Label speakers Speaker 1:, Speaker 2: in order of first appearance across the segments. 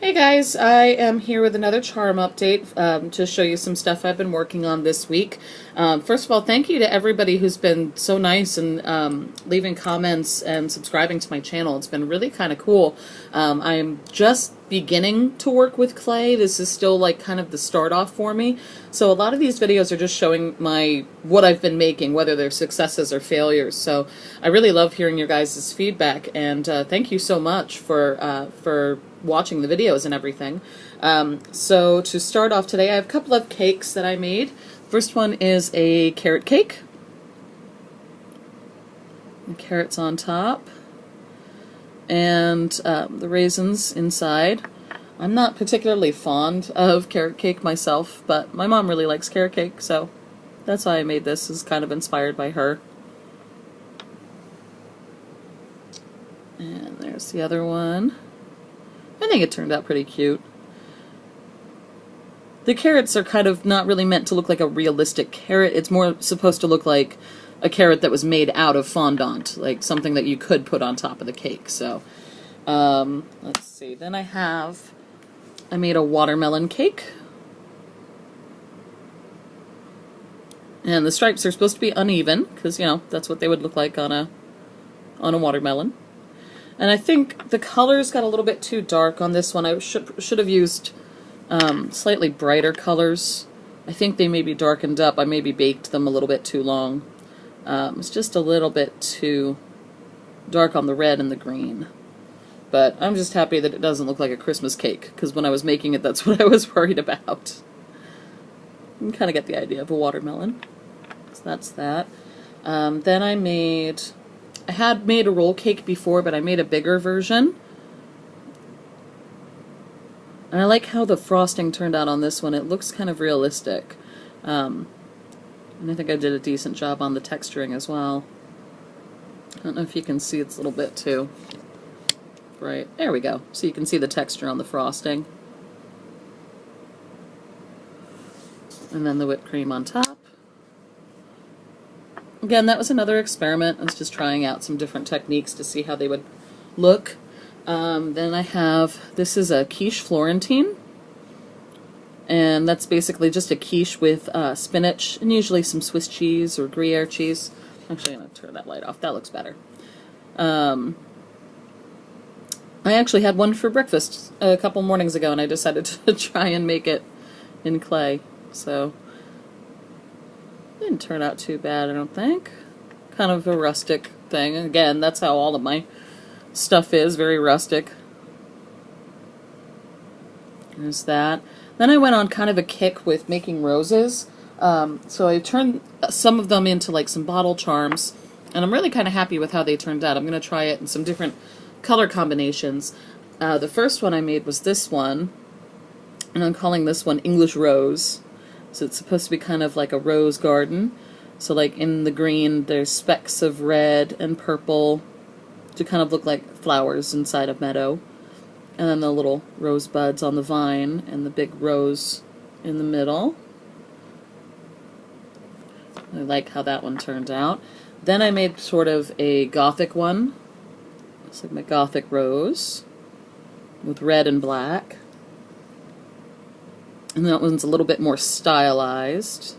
Speaker 1: Hey guys, I am here with another charm update to show you some stuff I've been working on this week. First of all, thank you to everybody who's been so nice and leaving comments and subscribing to my channel. It's been really kind of cool. I'm just beginning to work with clay. This is still like kind of the start off for me. So a lot of these videos are just showing what I've been making, whether they're successes or failures. So I really love hearing your guys' feedback, and thank you so much for watching the videos and everything. So to start off today, I have a couple of cakes that I made. First one is a carrot cake. The carrots on top and the raisins inside. I'm not particularly fond of carrot cake myself, but my mom really likes carrot cake, so that's why I made this. Is kind of inspired by her. And there's the other one. I think it turned out pretty cute. The carrots are kind of not really meant to look like a realistic carrot. It's more supposed to look like a carrot that was made out of fondant, like something that you could put on top of the cake. So, let's see. Then I made a watermelon cake. And the stripes are supposed to be uneven, because, you know, that's what they would look like on a watermelon. And I think the colors got a little bit too dark on this one. I should have used slightly brighter colors. I think they maybe darkened up. I maybe baked them a little bit too long. It's just a little bit too dark on the red and the green. But I'm just happy that it doesn't look like a Christmas cake, because when I was making it, that's what I was worried about. You can kind of get the idea of a watermelon. So that's that. Then I had made a roll cake before, but I made a bigger version. And I like how the frosting turned out on this one. It looks kind of realistic. And I think I did a decent job on the texturing as well. I don't know if you can see, it's a little bit too bright. There we go. So you can see the texture on the frosting. And then the whipped cream on top. Again, that was another experiment. I was just trying out some different techniques to see how they would look. Then I have, this is a Quicheflorentine. And that's basically just a quiche with spinach and usually some Swiss cheese or Gruyere cheese. Actually, I'm going to turn that light off. That looks better. I actually had one for breakfast a couple mornings ago, and I decided to try and make it in clay. So didn't turn out too bad, I don't think. Kind of a rustic thing. Again, that's how all of my stuff is, very rustic. There's that. Then I went on kind of a kick with making roses. So I turned some of them into like some bottle charms, and I'm really kind of happy with how they turned out. I'm going to try it in some different color combinations. The first one I made was this one, and I'm calling this one English Rose. So it's supposed to be kind of like a rose garden. So like in the green there's specks of red and purple to kind of look like flowers inside a meadow. And then the little rose buds on the vine and the big rose in the middle. I like how that one turned out. Then I made sort of a Gothic one. It's like my Gothic Rose with red and black. And that one's a little bit more stylized.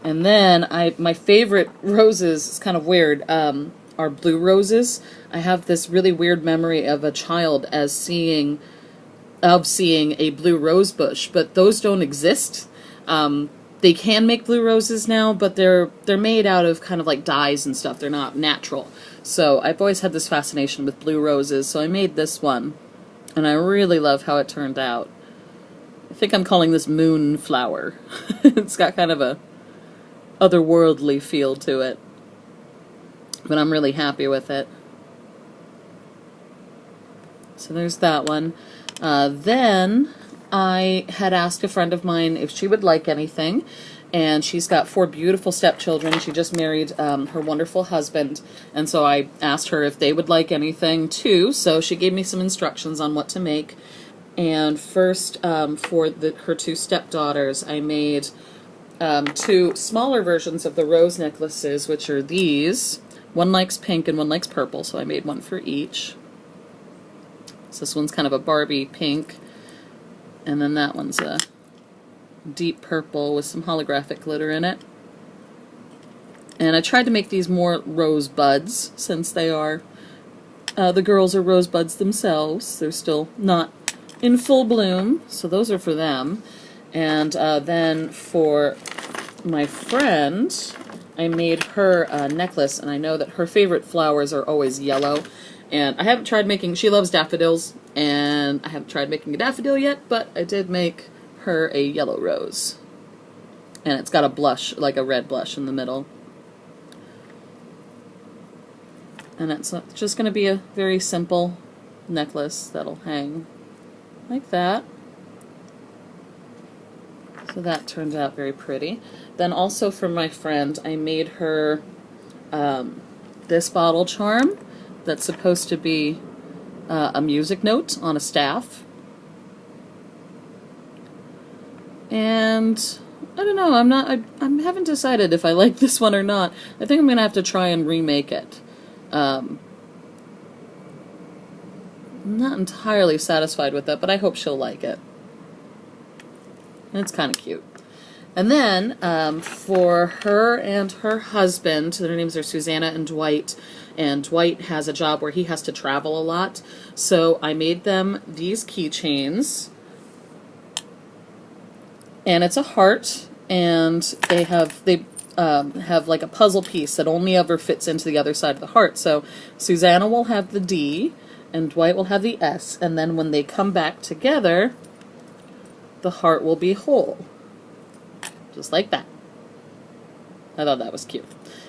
Speaker 1: And then my favorite roses, it's kind of weird, are blue roses. I have this really weird memory of a child seeing a blue rose bush, but those don't exist. They can make blue roses now, but they're made out of kind of like dyes and stuff. They're not natural. So I've always had this fascination with blue roses, so I made this one, and I really love how it turned out. I think I'm calling this Moonflower. It's got kind of a otherworldly feel to it, but I'm really happy with it. So there's that one. Then I had asked a friend of mine if she would like anything, and she's got 4 beautiful stepchildren. She just married her wonderful husband, and so I asked her if they would like anything too, so she gave me some instructions on what to make. And first, for her 2 stepdaughters, I made 2 smaller versions of the rose necklaces, which are these. One likes pink and one likes purple, so I made one for each. So this one's kind of a Barbie pink, and then that one's a deep purple with some holographic glitter in it. And I tried to make these more rosebuds, since they are, the girls are rosebuds themselves. They're still not in full bloom, so those are for them. And then for my friend, I made her a necklace, and I know that her favorite flowers are always yellow. And I haven't tried making, she loves daffodils, and I haven't tried making a daffodil yet, but I did make her a yellow rose. And it's got a blush, like a red blush in the middle. And it's just going to be a very simple necklace that'll hang like that. So that turned out very pretty. Then also for my friend, I made her this bottle charm that's supposed to be a music note on a staff. And I don't know, I haven't decided if I like this one or not. I think I'm going to have to try and remake it. I'm not entirely satisfied with it, but I hope she'll like it. It's kind of cute. And then for her and her husband, their names are Susanna and Dwight has a job where he has to travel a lot, so I made them these keychains, and it's a heart, and they have like a puzzle piece that only ever fits into the other side of the heart. So Susanna will have the D, and Dwight will have the S, and then when they come back together, the heart will be whole. Just like that. I thought that was cute.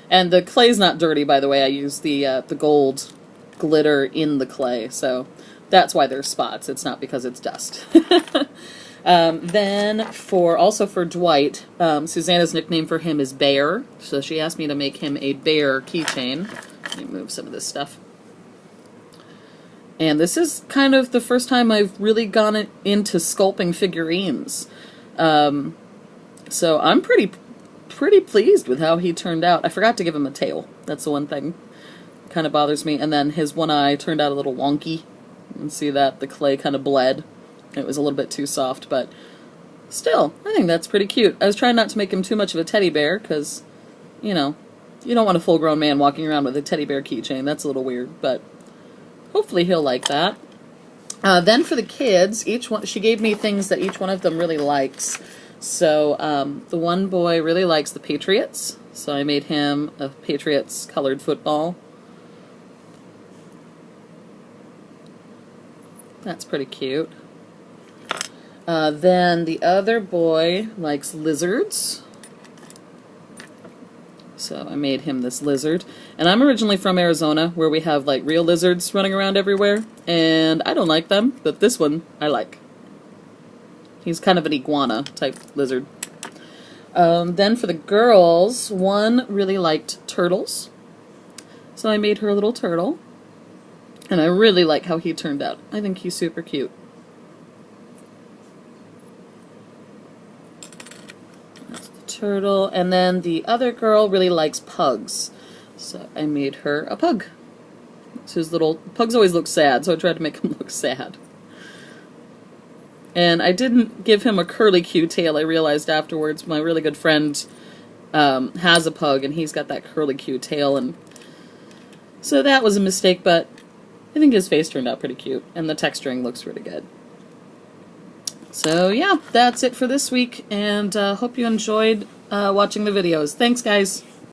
Speaker 1: And the clay's not dirty, by the way. I used the gold glitter in the clay, so that's why there's spots. It's not because it's dust. Then also for Dwight, Susanna's nickname for him is Bear, so she asked me to make him a bear keychain. Let me move some of this stuff. And this is kind of the first time I've really gone into sculpting figurines. So I'm pretty pleased with how he turned out. I forgot to give him a tail. That's the one thing kind of bothers me. And then his one eye turned out a little wonky. You can see that the clay kind of bled. It was a little bit too soft, but still, I think that's pretty cute. I was trying not to make him too much of a teddy bear because, you know, you don't want a full-grown man walking around with a teddy bear keychain. That's a little weird, but hopefully he'll like that. Then for the kids, she gave me things that each one of them really likes. So the one boy really likes the Patriots, so I made him a Patriots colored football. That's pretty cute. Then the other boy likes lizards, so I made him this lizard. And I'm originally from Arizona, where we have like real lizards running around everywhere, and I don't like them, but this one I like. He's kind of an iguana type lizard. Then for the girls, one really liked turtles, so I made her a little turtle, and I really like how he turned out. I think he's super cute. That's the turtle. And then the other girl really likes pugs, so I made her a pug. So his little pugs always look sad, so I tried to make him look sad. And I didn't give him a curly-Q tail. I realized afterwards my really good friend has a pug, and he's got that curly-Q tail, and so that was a mistake, but I think his face turned out pretty cute, and the texturing looks really good. So yeah, that's it for this week, and hope you enjoyed watching the videos. Thanks, guys!